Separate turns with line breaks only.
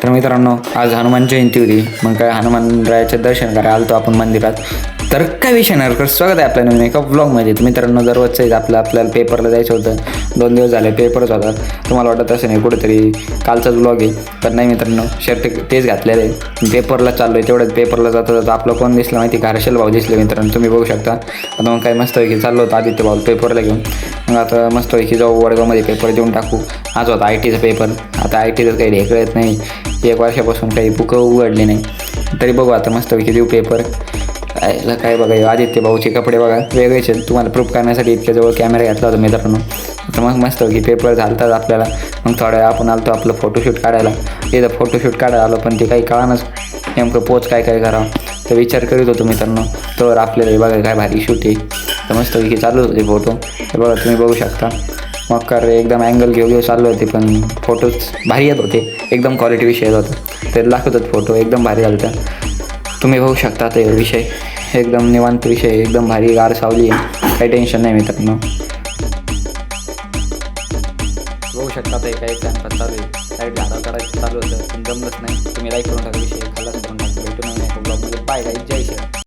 तर मित्रांनो, आज हनुमान जयंती होती. मग काय हनुमानरायाचं दर्शन करायला आलतो आपण मंदिरात. तर काय विषय नाही कर, स्वागत आहे आपल्या नवीन एका ब्लॉगमध्ये. तर मित्रांनो, दररोजचं आपल्याला पेपरला जायचं होतं. 2 दिवस झाले पेपरच होता. तुम्हाला वाटत असं नाही कुठेतरी कालचाच ब्लॉग आहे, पण नाही मित्रांनो, शर्ट तेच घातलेलं आहे. पेपरला चाललो आहे. तेवढ्याच पेपरला जाता जाता आपलं कोण दिसलं माहिती का? हर्षल भाऊ दिसले मित्रांनो, तुम्ही बघू शकता. आता मग काय मस्त की चाललो होतं आदित्य भाऊ पेपरला घेऊन. मग आता मस्त की जाऊ वडगावमध्ये पेपर देऊन टाकू. आज होता ITचा पेपर. आता ITचं काही ढेकळं येत नाही. 1 वर्षापासून काही बुकं उघडली नाही, तरी बघू आता मस्तपैकी देऊ पेपर. काय बघा, आदित्य भाऊचे कपडे बघा वेगळेच आहेत. तुम्हाला प्रूफ करण्यासाठी इतक्या जवळ कॅमेरा घेतला होता मित्रांनो. तर मग मस्तपैकी पेपर झालतात आपल्याला. मग थोड्या वेळ आपण आलो आपलं फोटोशूट काढायला. इथं फोटोशूट काढायला आलो, पण ते काही कळानच नेमकं पोच काय करावं. तर विचार करीत होतो मित्रांनो. तर आपल्याला बघा काय भारी शूट आहे. तर मस्तपैकी चालू होते फोटो. तर बघा तुम्ही बघू शकता. मग कर एकदम अँगल घेऊ चालू होते, पण फोटोज भारी येत होते. एकदम क्वालिटी विषय येत होता. ते दाखवतात फोटो एकदम भारी झालं होतं. तुम्ही बघू शकता ते विषय एकदम निवांत विषय, एकदम भारी गार सावली आहे. काही टेन्शन नाही मित्रांनो. बघू शकता ते काही टाइमपास चालू आहे. काही झाडा काढायचं चालू होतं, पण जमलंच नाही. तुम्ही लाईक करून टाका, विषय खाल्लाच करून टाका. भेटून ब्लॉगमध्ये. बाय गाईज, जय श्री.